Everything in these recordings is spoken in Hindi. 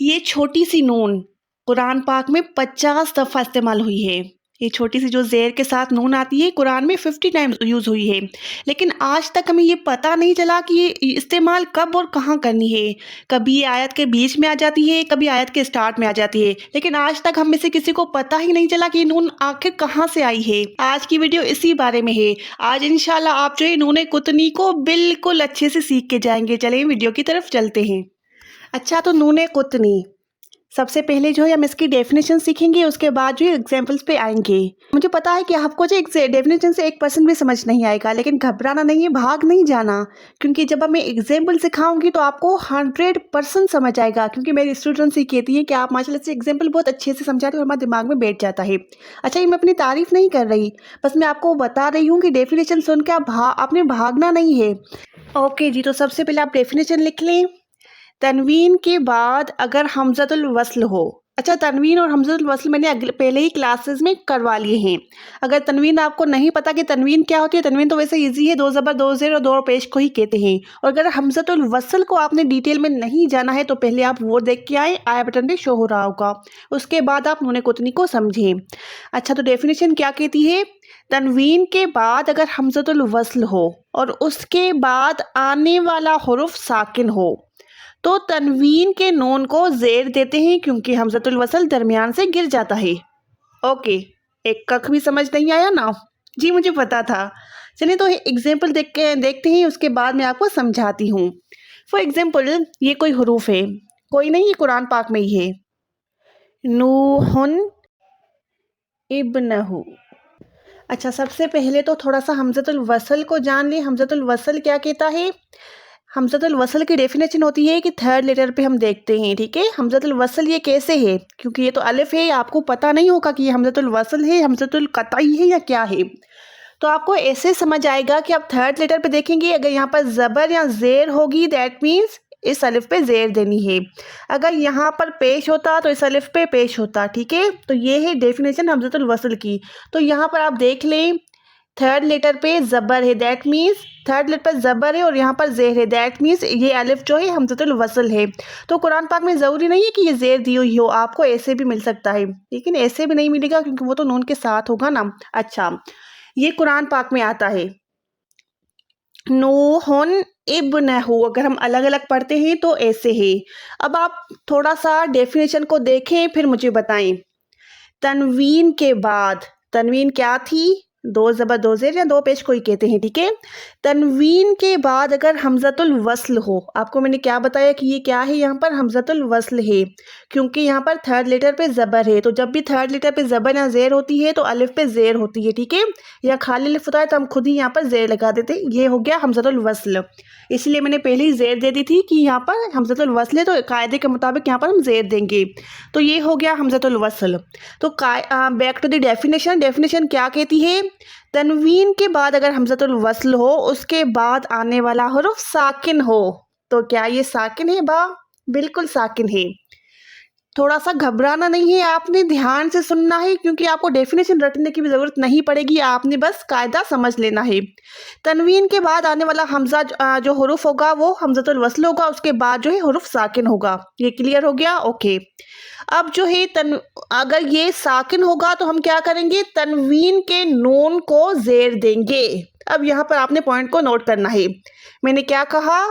ये छोटी सी नून कुरान पाक में 50 दफ़ा इस्तेमाल हुई है। ये छोटी सी जो ज़ेर के साथ नून आती है कुरान में 50 टाइम्स यूज़ हुई है। लेकिन आज तक हमें ये पता नहीं चला कि ये इस्तेमाल कब और कहाँ करनी है। कभी ये आयत के बीच में आ जाती है, कभी आयत के स्टार्ट में आ जाती है। लेकिन आज तक हम में से किसी को पता ही नहीं चला कि ये नून आखिर कहाँ से आई है। आज की वीडियो इसी बारे में है। आज इंशाल्लाह आप जो है नून कुतनी को बिल्कुल अच्छे से सीख के जाएंगे। चलिए वीडियो की तरफ चलते हैं। अच्छा, तो नून कुतनी सबसे पहले जो है हम इसकी डेफिनेशन सीखेंगे, उसके बाद जो है एग्जाम्पल्स पे आएंगे। मुझे पता है कि आपको जो एक डेफिनेशन से 1% भी समझ नहीं आएगा, लेकिन घबराना नहीं है, भाग नहीं जाना, क्योंकि जब मैं एग्जाम्पल सिखाऊंगी तो आपको 100% समझ आएगा। क्योंकि मेरी स्टूडेंट्स ये कहती है कि आप माशाल्लाह से एग्जाम्पल बहुत अच्छे से समझाते हो और हमारे दिमाग में बैठ जाता है। अच्छा, ये मैं अपनी तारीफ नहीं कर रही, बस मैं आपको बता रही हूँ कि डेफिनेशन सुन के आपने भागना नहीं है। ओके जी, तो सबसे पहले आप डेफिनेशन लिख लें। तनवीन के बाद अगर हमज़तुल वस्ल हो। अच्छा, तनवीन और हमज़तुल वस्ल मैंने पहले ही क्लासेस में करवा लिए हैं। अगर तनवीन आपको नहीं पता कि तनवीन क्या होती है, तनवीन तो वैसे इजी है, दो ज़बर दो ज़ेर और दो पेश को ही कहते हैं। और अगर हमज़तुल वस्ल को आपने डिटेल में नहीं जाना है तो पहले आप वो देख के आए, आया बटन पे शो हो रहा होगा, उसके बाद आप नून कुतनी को समझें। अच्छा, तो डेफिनेशन क्या कहती है? तनवीन के बाद अगर हमज़तुल वस्ल हो और उसके बाद आने वाला हुरुफ साकिन हो तो तनवीन के नून को ज़ेर देते हैं, क्योंकि हमज़तुल वसल दरमियान से गिर जाता है। ओके, एक कख भी समझ नहीं आया ना? जी, मुझे पता था। चलिए, तो एग्जाम्पल देखते हैं, उसके बाद मैं आपको समझाती हूँ। फॉर एग्जाम्पल, ये कोई हरूफ है, कोई नहीं, ये कुरान पाक में ही है। नूहुन इब्नहु। अच्छा, सबसे पहले तो थोड़ा सा हमज़तुल वसल को जान लें। हमज़तुल वसल क्या कहता है? हमज़तुल वसल की डेफिनेशन होती है कि थर्ड लेटर पे हम देखते हैं, ठीक है। हमज़तुल वसल ये कैसे है? क्योंकि ये तो अलिफ है, आपको पता नहीं होगा कि ये हमज़तुल वसल है, हमज़तुल कतई है या क्या है। तो आपको ऐसे समझ आएगा कि आप थर्ड लेटर पे देखेंगे, अगर यहाँ पर ज़बर या ज़ेर होगी दैट मीन्स इस अलिफ पे ज़ेर देनी है। अगर यहाँ पर पेश होता तो इस अलिफ पे पेश होता, ठीक है। तो ये है डेफिनेशन हमज़तुल वसल की। तो यहाँ पर आप देख लें, थर्ड लेटर पे ज़बर है दैट मीन्स थर्ड लेटर पर ज़बर है और यहाँ पर ज़ेर है दैट मीन्स ये अलिफ जो है हमज़तुल वसल है। तो कुरान पाक में ज़रूरी नहीं है कि ये ज़ेर दी हुई हो, आपको ऐसे भी मिल सकता है, लेकिन ऐसे भी नहीं मिलेगा क्योंकि वो तो नून के साथ होगा ना। अच्छा, ये कुरान पाक में आता है नूहुन इब्नहु। अगर हम अलग अलग पढ़ते हैं तो ऐसे है। अब आप थोड़ा सा डेफिनेशन को देखें, फिर मुझे बताएं। तनवीन के बाद, तनवीन क्या थी? दो ज़बर दो ज़ेर या दो पेश को ही कहते हैं, ठीक है। तनवीन के बाद अगर हमज़तुल वस्ल हो, आपको मैंने क्या बताया कि ये क्या है? यहाँ पर हमज़तुल वस्ल है, क्योंकि यहाँ पर थर्ड लेटर पे ज़बर है। तो जब भी थर्ड लेटर पे ज़बर या ज़ेर होती है तो अलिफ पे ज़ेर होती है, ठीक है। या खाली अलिफ होता है तो हम खुद ही यहाँ पर ज़ेर लगा देते हैं। ये हो गया हमज़तुल वस्ल, इसलिए मैंने पहले ही ज़ेर दे दी थी कि यहाँ पर हमज़तुल वस्ल है, तो कायदे के मुताबिक यहाँ पर हम ज़ेर देंगे। तो ये हो गया हमज़तुल वस्ल। तो back to the definition. Definition क्या कहती है? तनवीन के बाद अगर हमज़तुल वस्ल हो, उसके बाद आने वाला हुरुफ साकिन हो। तो क्या ये साकिन है? बिल्कुल साकिन है। थोड़ा सा घबराना नहीं है, आपने ध्यान से सुनना है, क्योंकि आपको डेफिनेशन रटने की भी ज़रूरत नहीं पड़ेगी, आपने बस कायदा समझ लेना है। तनवीन के बाद आने वाला हमज़ा जो हुरुफ होगा वो हमज़तुल वस्ल होगा, उसके बाद जो है हुरुफ साकिन होगा। ये क्लियर हो गया? ओके। अब जो है अगर ये साकिन होगा तो हम क्या करेंगे? तनवीन के नून को ज़ेर देंगे। अब यहाँ पर आपने पॉइंट को नोट करना है। मैंने क्या कहा?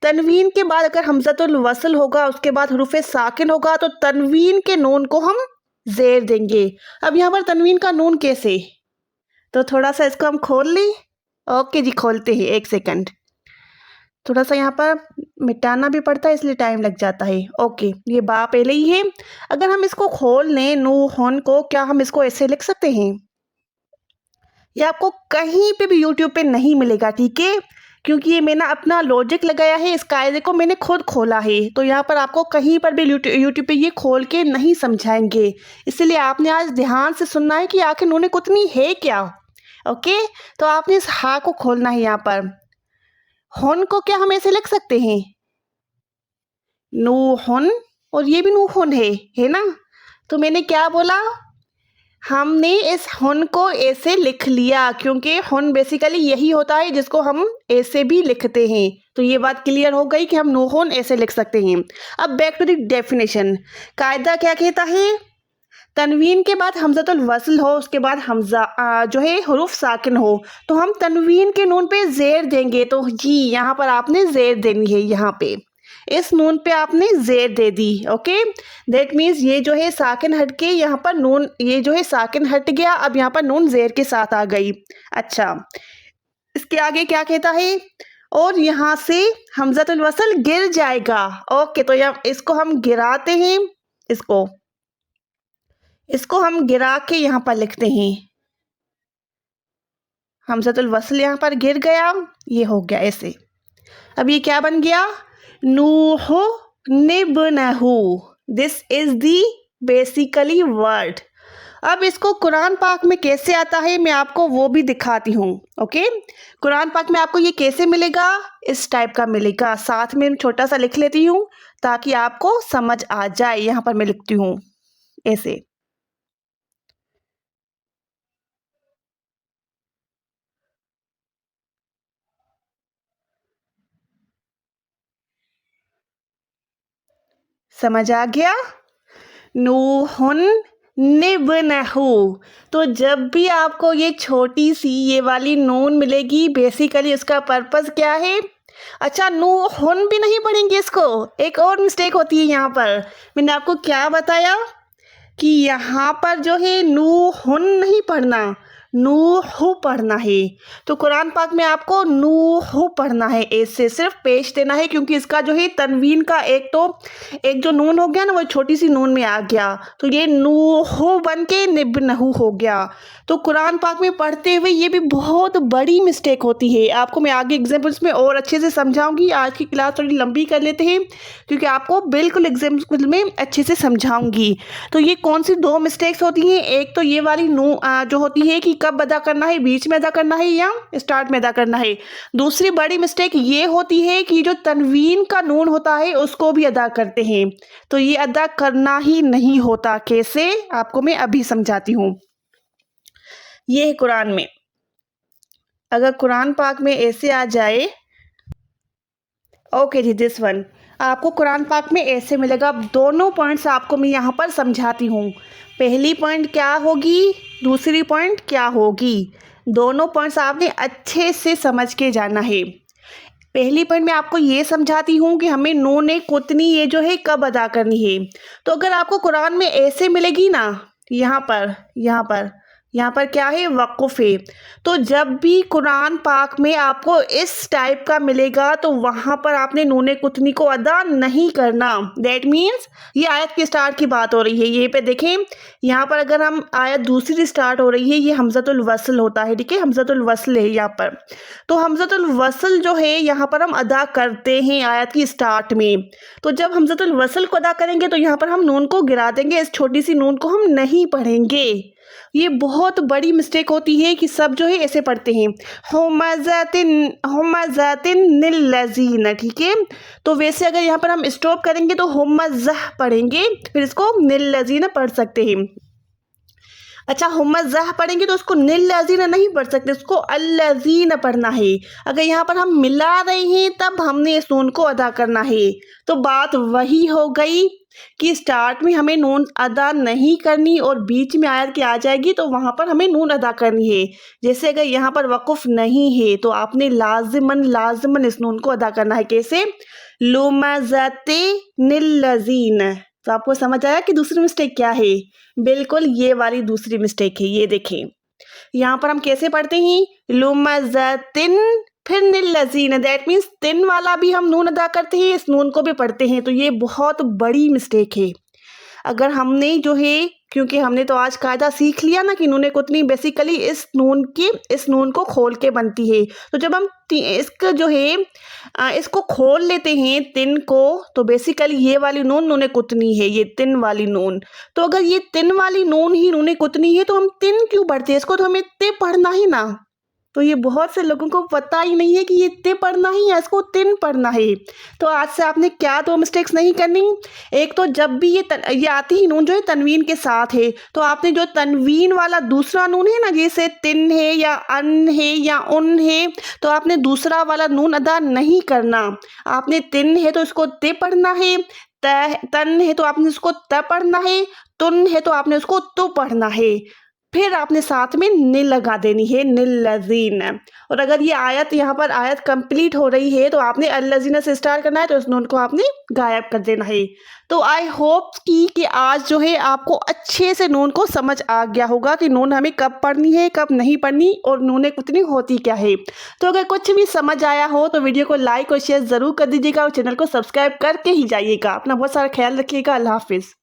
तनवीन के बाद अगर हमज़तुल वस्ल होगा, उसके बाद हुरूफ़े साकिन होगा, तो तनवीन के नून को हम ज़ेर देंगे। अब यहाँ पर तनवीन का नून कैसे? तो थोड़ा सा इसको हम खोल लें। ओके जी, खोलते हैं, एक सेकंड। थोड़ा सा यहाँ पर मिटाना भी पड़ता है, इसलिए टाइम लग जाता है। ओके, ये बा पहले ही है। अगर हम इसको खोल लें नूहुन को, क्या हम इसको ऐसे लिख सकते हैं? ये आपको कहीं पे भी यूट्यूब पे नहीं मिलेगा, ठीक है। क्योंकि ये मैंने अपना लॉजिक लगाया है, इस कायदे को मैंने खुद खोला है, तो यहाँ पर आपको कहीं पर भी यूट्यूब पे ये खोल के नहीं समझाएंगे। इसलिए आपने आज ध्यान से सुनना है कि आखिर नून कुतनी है क्या। ओके, तो आपने इस हा को खोलना है। यहाँ पर हुन को क्या हम ऐसे लिख सकते हैं? नूहुन, और ये भी नूहुन है ना। तो मैंने क्या बोला? हमने इस हुन को ऐसे लिख लिया क्योंकि हुन बेसिकली यही होता है जिसको हम ऐसे भी लिखते हैं। तो ये बात क्लियर हो गई कि हम नून ऐसे लिख सकते हैं। अब बैक टू द डेफिनेशन। कायदा क्या कहता है? तनवीन के बाद हमज़तुल वस्ल हो, उसके बाद हमज़ा जो है हुरूफ साकिन हो, तो हम तनवीन के नून पे ज़ेर देंगे। तो जी यहाँ पर आपने ज़ेर देनी है, यहाँ पे इस नून पे आपने ज़ेर दे दी। ओके, दैट मीन्स ये जो है साकिन हट के यहाँ पर नून, ये जो है साकिन हट गया, अब यहाँ पर नून ज़ेर के साथ आ गई। अच्छा, इसके आगे क्या कहता है? और यहाँ से हमज़तुल वस्ल गिर जाएगा। ओके, तो यहाँ इसको हम गिराते हैं, इसको हम गिरा के यहाँ पर लिखते हैं। हमज़तुल वस्ल यहाँ पर गिर गया, ये हो गया ऐसे। अब ये क्या बन गया? नूह निब्नहु। This is the basically word. अब इसको कुरान पाक में कैसे आता है मैं आपको वो भी दिखाती हूँ। ओके, कुरान पाक में आपको ये कैसे मिलेगा? इस टाइप का मिलेगा। साथ में छोटा सा लिख लेती हूँ ताकि आपको समझ आ जाए। यहाँ पर मैं लिखती हूँ ऐसे। समझ आ गया? नूहुन निब्नहु। तो जब भी आपको ये छोटी सी ये वाली नून मिलेगी, बेसिकली उसका पर्पस क्या है? अच्छा, नूहुन भी नहीं पढ़ेंगे इसको। एक और मिस्टेक होती है यहाँ पर। मैंने आपको क्या बताया कि यहाँ पर जो है नूहुन नहीं पढ़ना, नूहु पढ़ना है। तो कुरान पाक में आपको नूहु पढ़ना है, ऐसे सिर्फ पेश देना है, क्योंकि इसका जो है तनवीन का एक जो नून हो गया ना, वो छोटी सी नून में आ गया, तो ये नूहु बन के निब्नहु हो गया। तो कुरान पाक में पढ़ते हुए ये भी बहुत बड़ी मिस्टेक होती है। आपको मैं आगे एग्जाम्पल्स में और अच्छे से समझाऊंगी। आज की क्लास थोड़ी लंबी कर लेते हैं क्योंकि आपको बिल्कुल एग्जाम्पल में अच्छे से समझाऊंगी। तो ये कौन सी दो मिस्टेक्स होती हैं? एक तो ये वाली जो होती है कि कब अदा करना है, बीच में अदा करना है या स्टार्ट में अदा करना है। दूसरी बड़ी मिस्टेक ये होती है कि जो तनवीन का नून होता है उसको भी अदा करते हैं, तो ये अदा करना ही नहीं होता। कैसे? आपको मैं अभी समझाती हूँ। ये है कुरान में। अगर कुरान पाक में ऐसे आ जाए, ओके जी, दिस वन आपको कुरान पाक में ऐसे मिलेगा। दोनों पॉइंट्स आपको मैं यहाँ पर समझाती हूँ। पहली पॉइंट क्या होगी, दूसरी पॉइंट क्या होगी, दोनों पॉइंट्स आपने अच्छे से समझ के जाना है। पहली पॉइंट में आपको ये समझाती हूँ कि हमें नून कुतनी ये जो है कब अदा करनी है। तो अगर आपको कुरान में ऐसे मिलेगी ना, यहाँ पर क्या है? वक़ुफ़ है। तो जब भी कुरान पाक में आपको इस टाइप का मिलेगा तो वहाँ पर आपने नून कुतनी को अदा नहीं करना। दैट मीन्स ये आयत के स्टार्ट की बात हो रही है। ये पे देखें, यहाँ पर अगर हम आयत दूसरी स्टार्ट हो रही है, ये हमज़तुल वस्ल होता है। ठीक है, हमज़तुल वस्ल है यहाँ पर। तो हमज़तुल वस्ल जो है यहाँ पर हम अदा करते हैं आयत की स्टार्ट में। तो जब हमज़तुल वस्ल को अदा करेंगे तो यहाँ पर हम नून को गिरा देंगे, इस छोटी सी नून को हम नहीं पढ़ेंगे। ये बहुत बड़ी मिस्टेक होती है कि सब जो है ऐसे पढ़ते हैं, हुमज़ातिन निल्लज़ीन। ठीक है, तो वैसे अगर यहाँ पर हम स्टॉप करेंगे तो हुमज़ह पढ़ेंगे, फिर इसको निल्लज़ीन पढ़ सकते हैं। अच्छा, हुमज़ह पढ़ेंगे तो उसको निल्लज़ीन नहीं पढ़ सकते, उसको अल्लज़ीन पढ़ना है। अगर यहाँ पर हम मिला रहे हैं तब हमने इस नून को अदा करना है। तो बात वही हो गई कि स्टार्ट में हमें नून अदा नहीं करनी और बीच में आयत के आ जाएगी तो वहाँ पर हमें नून अदा करनी है। जैसे अगर यहाँ पर वक़ुफ़ नहीं है तो आपने लाज़िमन इस नून को अदा करना है। कैसे? लुमज़तिनिल्लज़ीन। तो आपको समझ आया कि दूसरी मिस्टेक क्या है? बिल्कुल ये वाली दूसरी मिस्टेक है। ये देखें, यहाँ पर हम कैसे पढ़ते हैं? लुमज़तिन फिर निल्लज़ीन। दैट मीन्स तिन वाला भी हम नून अदा करते हैं, इस नून को भी पढ़ते हैं। तो ये बहुत बड़ी मिस्टेक है। अगर हमने जो है, क्योंकि हमने तो आज कायदा सीख लिया ना कि नून कुतनी बेसिकली इस नून को खोल के बनती है। तो जब हम इसका जो है इसको खोल लेते हैं तिन को, तो बेसिकली ये वाली नून कुतनी है, ये तिन वाली नून। तो अगर ये तिन वाली नून ही नून कुतनी है तो हम तिन क्यों पढ़ते हैं? इसको तो हमें ते पढ़ना ही ना। तो ये बहुत से लोगों को पता ही नहीं है कि ये ते पढ़ना ही है, इसको तिन पढ़ना है। तो आज से आपने क्या 2 मिस्टेक्स नहीं करनी। एक तो जब भी ये आती ही नून जो है तनवीन के साथ है, तो आपने जो तनवीन वाला दूसरा नून है ना, जैसे तिन है या अन है या उन है, तो आपने दूसरा वाला नून अदा नहीं करना। आपने तिन है तो इसको ते पढ़ना है, तन है तो आपने उसको त पढ़ना है, तुन है तो आपने उसको तु पढ़ना है। फिर आपने साथ में निल लगा देनी है, निल्लज़ीन। और अगर ये आयत यहाँ पर आयत कंप्लीट हो रही है तो आपने अल्लज़ीना से स्टार्ट करना है, तो उस नून को आपने गायब कर देना है। तो आई होप कि आज जो है आपको अच्छे से नून को समझ आ गया होगा कि नून हमें कब पढ़नी है, कब नहीं पढ़नी, और नूनें कितनी होती क्या है। तो अगर कुछ भी समझ आया हो तो वीडियो को लाइक और शेयर ज़रूर कर दीजिएगा और चैनल को सब्सक्राइब करके ही जाइएगा। अपना बहुत सारा ख्याल रखिएगा। अल्लाह हाफिज़।